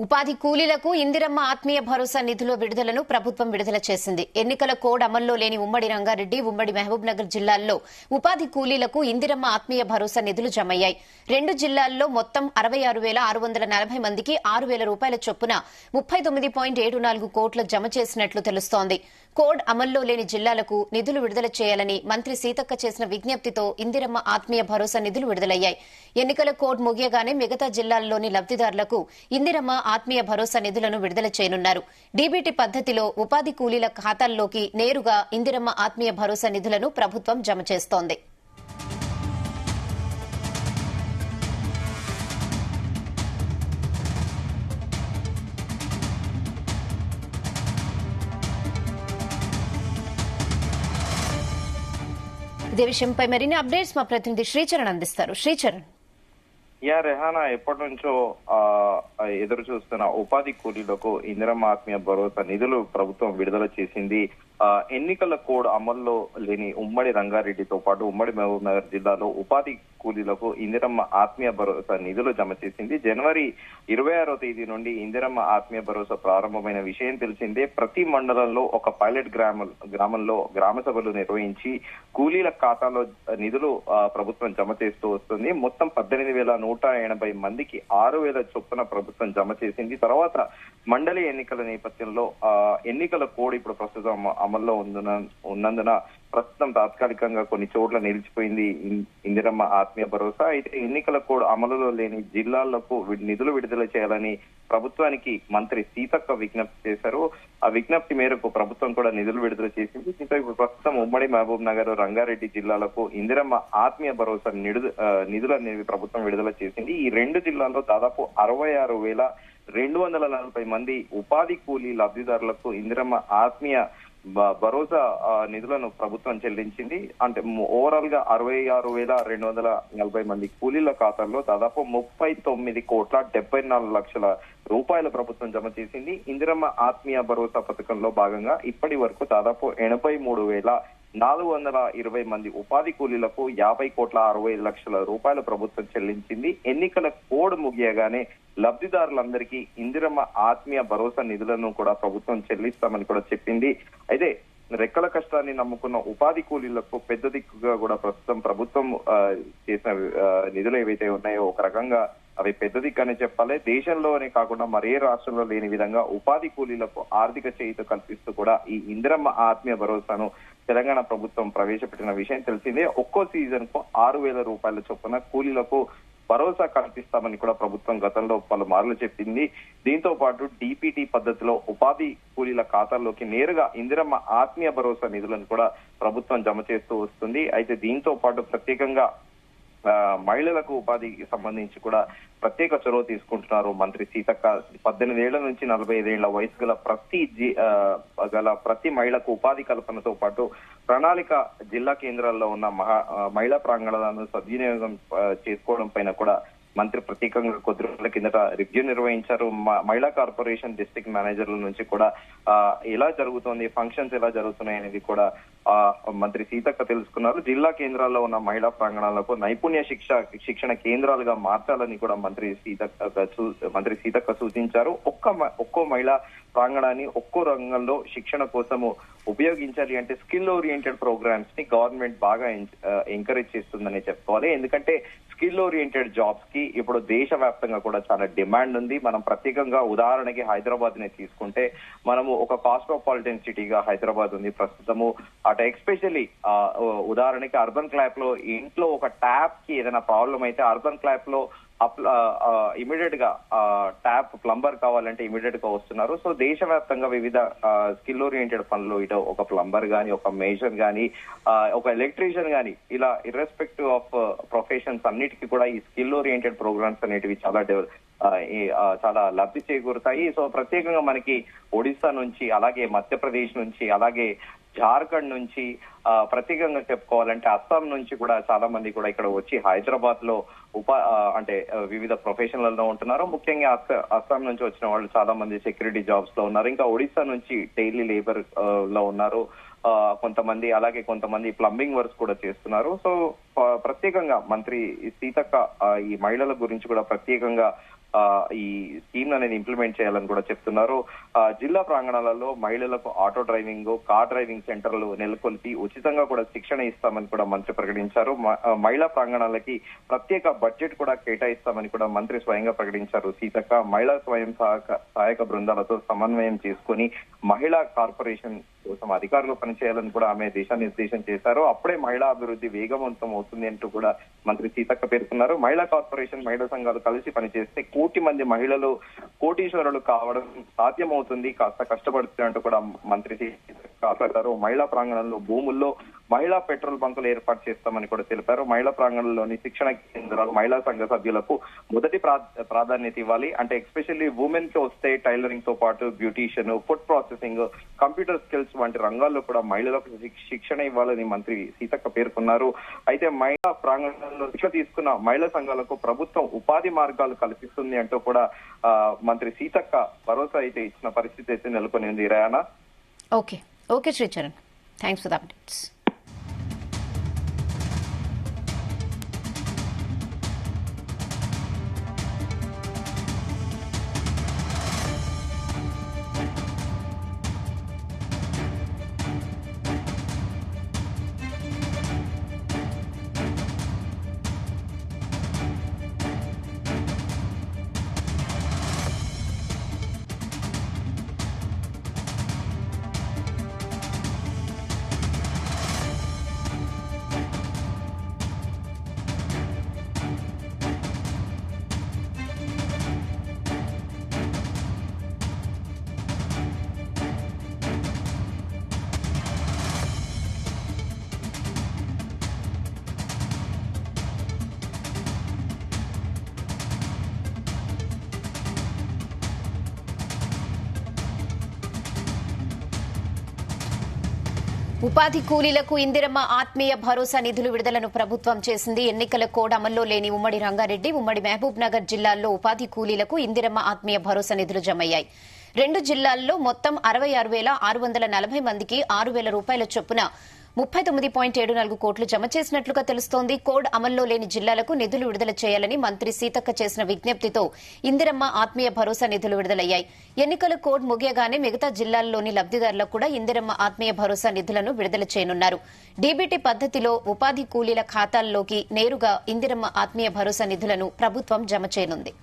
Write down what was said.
ఉపాధి కూలీలకు ఇందిరమ్మ ఆత్మీయ భరోసా నిధుల విడుదలను ప్రభుత్వం విడుదల చేసింది. ఎన్నికల కోడ్ అమల్లో లేని ఉమ్మడి రంగారెడ్డి, ఉమ్మడి మహబూబ్ నగర్ జిల్లాల్లో ఉపాధి కూలీలకు ఇందిరమ్మ ఆత్మీయ భరోసా నిధులు జమయ్యాయి. 2 జిల్లాల్లో మొత్తం 66,640 మందికి 6,000 రూపాయల చొప్పున 39.74 కోట్ల జమ చేసినట్లు తెలుస్తోంది. కోడ్ అమల్లో లేని జిల్లాలకు నిధులు విడుదల చేయాలని మంత్రి సీతక్క చేసిన విజ్ఞప్తితో ఇందిరమ్మ ఆత్మీయ భరోసా నిధులు విడుదలయ్యాయి. ఎన్నికల కోడ్ ముగియగానే మిగతా జిల్లాల్లోని లబ్దిదారులకు ఇందిరమ్మ ఆత్మీయ భరోసా నిధులను విడుదల చేయనున్నారు. డీబీటీ పద్దతిలో ఉపాధి కూలీల ఖాతాల్లోకి నేరుగా ఇందిరమ్మ ఆత్మీయ భరోసా నిధులను ప్రభుత్వం జమ చేస్తోంది. ఇదే విషయంపై మరిన్ని అప్డేట్స్ మా ప్రతినిధి శ్రీచరణ్ అందిస్తారు. శ్రీచరణ్. రెహానా, ఎప్పటి నుంచో ఎదురు చూస్తున్న ఉపాధి కూలీలకు ఇందిరమ్మ ఆత్మీయ భరోసా నిధులు ప్రభుత్వం విడుదల చేసింది. ఎన్నికల కోడ్ అమల్లో లేని ఉమ్మడి రంగారెడ్డితో పాటు ఉమ్మడి మహబూబ్ నగర్ జిల్లాలో ఉపాధి కూలీలకు ఇందిరమ్మ ఆత్మీయ భరోసా నిధులు జమ చేసింది. జనవరి 26వ తేదీ నుండి ఇందిరమ్మ ఆత్మీయ భరోసా ప్రారంభమైన విషయం తెలిసిందే. ప్రతి మండలంలో ఒక పైలట్ గ్రామంలో గ్రామ సభలు నిర్వహించి కూలీల ఖాతాలో నిధులు ప్రభుత్వం జమ చేస్తూ వస్తుంది. మొత్తం 18,180 మందికి 6,000 చొప్పున ప్రభుత్వం జమ చేసింది. తర్వాత మండలి ఎన్నికల నేపథ్యంలో ఎన్నికల కోడ్ ఇప్పుడు ప్రస్తుతం అమల్లో ఉన్నందున ప్రస్తుతం తాత్కాలికంగా కొన్ని చోట్ల నిలిచిపోయింది ఇందిరమ్మ ఆత్మీయ భరోసా. అయితే ఎన్నికల కోడ్ అమలులో లేని జిల్లాలకు నిధులు విడుదల చేయాలని ప్రభుత్వానికి మంత్రి సీతక్క విజ్ఞప్తి చేశారు. ఆ విజ్ఞప్తి మేరకు ప్రభుత్వం కూడా నిధులు విడుదల చేసింది. దీంతో ఇప్పుడు ప్రస్తుతం ఉమ్మడి మహబూబ్ నగర్, రంగారెడ్డి జిల్లాలకు ఇందిరమ్మ ఆత్మీయ భరోసా నిధులు అనేవి ప్రభుత్వం విడుదల చేసింది. ఈ 2 జిల్లాల్లో దాదాపు 66,240 మంది ఉపాధి కూలీ లబ్ధిదారులకు ఇందిరమ్మ ఆత్మీయ భరోసా నిధులను ప్రభుత్వం చెల్లించింది. అంటే ఓవరాల్ గా 66,240 మంది కూలీల ఖాతాల్లో దాదాపు 39,74 లక్షల రూపాయల ప్రభుత్వం జమ చేసింది. ఇందిరమ్మ ఆత్మీయ భరోసా పథకంలో భాగంగా ఇప్పటి వరకు దాదాపు 83,420 మంది ఉపాధి కూలీలకు 50,60 లక్షల రూపాయల ప్రభుత్వం చెల్లించింది. ఎన్నికల కోడ్ ముగియగానే లబ్ధిదారులందరికీ ఇందిరమ్మ ఆత్మీయ భరోసా నిధులను కూడా ప్రభుత్వం చెల్లిస్తామని కూడా చెప్పింది. అయితే రెక్కల కష్టాన్ని నమ్ముకున్న ఉపాధి కూలీలకు పెద్ద దిక్కుగా కూడా ప్రస్తుతం ప్రభుత్వం చేసిన నిధులు ఏవైతే ఉన్నాయో ఒక రకంగా అవి పెద్ద దిక్కనే చెప్పాలి. దేశంలోనే కాకుండా మరే రాష్ట్రంలో లేని విధంగా ఉపాధి కూలీలకు ఆర్థిక చేయూత కల్పిస్తూ కూడా ఈ ఇందిరమ్మ ఆత్మీయ భరోసాను తెలంగాణ ప్రభుత్వం ప్రవేశపెట్టిన విషయం తెలిసిందే. ఒక్కో సీజన్ కు 6,000 రూపాయల చొప్పున కూలీలకు భరోసా కల్పిస్తామని కూడా ప్రభుత్వం గతంలో పలుమార్లు చెప్పింది. దీంతో పాటు డీపీటీ పద్ధతిలో ఉపాధి కూలీల ఖాతాల్లోకి నేరుగా ఇందిరమ్మ ఆత్మీయ భరోసా నిధులను కూడా ప్రభుత్వం జమ చేస్తూ వస్తుంది. అయితే దీంతో పాటు ప్రత్యేకంగా మహిళలకు ఉపాధికి సంబంధించి కూడా ప్రత్యేక చొరవ తీసుకుంటున్నారు మంత్రి సీతక్క. 18 ఏళ్ల నుంచి 45 ఏళ్ల వయసు గల ప్రతి మహిళకు ఉపాధి కల్పనతో పాటు ప్రణాళిక జిల్లా కేంద్రాల్లో ఉన్న మహిళా ప్రాంగణాలను సద్వినియోగం చేసుకోవడం పైన కూడా మంత్రి ప్రత్యేకంగా కొద్ది రోజుల కిందట రివ్యూ నిర్వహించారు. మహిళా కార్పొరేషన్ డిస్ట్రిక్ట్ మేనేజర్ల నుంచి కూడా ఎలా జరుగుతోంది, ఫంక్షన్స్ ఎలా జరుగుతున్నాయి అనేది కూడా మంత్రి సీతక్క తెలుసుకున్నారు. జిల్లా కేంద్రాల్లో ఉన్న మహిళా ప్రాంగణాలకు నైపుణ్య శిక్షణ కేంద్రాలుగా మార్చాలని కూడా మంత్రి సీతక్క సూచించారు. ఒక్కో మహిళా ప్రాంగణాన్ని ఒక్కో రంగంలో శిక్షణ కోసము ఉపయోగించాలి అంటే స్కిల్ ఓరియంటెడ్ ప్రోగ్రామ్స్ ని గవర్నమెంట్ బాగా ఎంకరేజ్ చేస్తుందని చెప్పుకోవాలి. ఎందుకంటే స్కిల్ ఓరియంటెడ్ జాబ్స్ కి ఇప్పుడు దేశవ్యాప్తంగా కూడా చాలా డిమాండ్ ఉంది. మనం ప్రత్యేకంగా ఉదాహరణకి హైదరాబాద్ ని తీసుకుంటే మనము ఒక కాస్మోపాలిటన్ సిటీగా హైదరాబాద్ ఉంది ప్రస్తుతము. అటు ఎస్పెషల్లీ ఉదాహరణకి అర్బన్ క్లాప్ లో ఇంట్లో ఒక ట్యాప్ కి ఏదైనా ప్రాబ్లం అయితే అర్బన్ క్లాప్ లో ఇమీడియట్ గా ట్యాప్ ప్లంబర్ కావాలంటే ఇమీడియట్ గా వస్తున్నారు. సో దేశవ్యాప్తంగా వివిధ స్కిల్ ఓరియంటెడ్ పనులు ఇటు ఒక ప్లంబర్ గానీ, ఒక మేజర్ గానీ, ఒక ఎలక్ట్రీషియన్ గానీ, ఇలా ఇర్రెస్పెక్టివ్ ఆఫ్ ప్రొఫెషన్స్ అన్నిటికీ కూడా ఈ స్కిల్ ఓరియంటెడ్ ప్రోగ్రామ్స్ అనేటివి చాలా లబ్ధి చేకూరుతాయి. సో ప్రత్యేకంగా మనకి ఒడిశా నుంచి, అలాగే మధ్యప్రదేశ్ నుంచి, అలాగే జార్ఖండ్ నుంచి, ప్రత్యేకంగా చెప్పుకోవాలంటే అస్సాం నుంచి కూడా చాలా మంది కూడా ఇక్కడ వచ్చి హైదరాబాద్ లో అంటే వివిధ ప్రొఫెషన్లలో ఉంటున్నారు. ముఖ్యంగా అస్సాం నుంచి వచ్చిన వాళ్ళు చాలా మంది సెక్యూరిటీ జాబ్స్ లో ఉన్నారు. ఇంకా ఒడిశా నుంచి డైలీ లేబర్ లో ఉన్నారు కొంతమంది, అలాగే కొంతమంది ప్లంబింగ్ వర్క్స్ కూడా చేస్తున్నారు. సో ప్రత్యేకంగా మంత్రి సీతక్క ఈ మహిళల గురించి కూడా ప్రత్యేకంగా ఈ స్కీమ్ అనేది ఇంప్లిమెంట్ చేయాలని కూడా చెప్తున్నారు. జిల్లా ప్రాంగణాలలో మహిళలకు ఆటో డ్రైవింగ్, కార్ డ్రైవింగ్ సెంటర్లు నెలకొల్పి ఉచితంగా కూడా శిక్షణ ఇస్తామని కూడా మంత్రి ప్రకటించారు. మహిళా ప్రాంగణాలకి ప్రత్యేక బడ్జెట్ కూడా కేటాయిస్తామని కూడా మంత్రి స్వయంగా ప్రకటించారు. సీతక్క మహిళా స్వయం సహాయక బృందాలతో సమన్వయం చేసుకుని మహిళా కార్పొరేషన్ కోసం అధికారులు పనిచేయాలని కూడా ఆమె దిశానిర్దేశం చేశారు. అప్పుడే మహిళా అభివృద్ధి వేగవంతం అవుతుంది అంటూ కూడా మంత్రి సీతక్క పేర్కొన్నారు. మహిళా కార్పొరేషన్, మహిళా సంఘాలు కలిసి పనిచేస్తే 1 కోటి మంది మహిళలు కోటీశ్వరులు కావడం సాధ్యమవుతుంది, కాస్త కష్టపడుతున్నట్టు కూడా మంత్రి సీతక్క మహిళా ప్రాంగణంలో భూముల్లో మహిళా పెట్రోల్ బంకులు ఏర్పాటు చేస్తామని కూడా తెలిపారు. మహిళా ప్రాంగణంలోని శిక్షణ కేంద్రాలు మహిళా సంఘ సభ్యులకు మొదటి ప్రాధాన్యత ఇవ్వాలి. అంటే ఎస్పెషల్లీ ఉమెన్ కి వస్తే టైలరింగ్ తో పాటు beautician, food processing, computer skills వంటి రంగాల్లో కూడా మహిళలకు శిక్షణ ఇవ్వాలని మంత్రి సీతక్క పేర్కొన్నారు. అయితే మహిళా ప్రాంగణంలో శిక్షణ తీసుకున్న మహిళా సంఘాలకు ప్రభుత్వం ఉపాధి మార్గాలు కల్పిస్తుంది అంటూ కూడా మంత్రి సీతక్క భరోసా అయితే ఇచ్చిన పరిస్థితి అయితే నెలకొని ఉంది. రయానా. Okay Sricharan, thanks for the updates. ఉపాధి కూలీలకు ఇందిరమ్మ ఆత్మీయ భరోసా నిధులు విడుదలను ప్రభుత్వం చేసింది. ఎన్నికల కోడ్ అమల్లో లేని ఉమ్మడి రంగారెడ్డి, ఉమ్మడి మహబూబ్ నగర్ జిల్లాల్లో ఉపాధి కూలీలకు ఇందిరమ్మ ఆత్మీయ భరోసా నిధులు జమయ్యాయి. 2 జిల్లాల్లో మొత్తం 66,640 మందికి 6,000 రూపాయల చొప్పున 39.74 కోట్లు జమ చేసినట్లుగా తెలుస్తోంది. కోడ్ అమల్లో లేని జిల్లాలకు నిధులు విడుదల చేయాలని మంత్రి సీతక్క చేసిన విజ్ఞప్తితో ఇందిరమ్మ ఆత్మీయ భరోసా నిధులు విడుదలయ్యాయి. ఎన్నికల కోడ్ ముగియగానే మిగతా జిల్లాల్లోని లబ్దిదారులకు కూడా ఇందిరమ్మ ఆత్మీయ భరోసా నిధులను విడుదల చేయనున్నారు. డీబీటీ పద్దతిలో ఉపాధి కూలీల ఖాతాల్లోకి నేరుగా ఇందిరమ్మ ఆత్మీయ భరోసా నిధులను ప్రభుత్వం జమ చేయనుంది.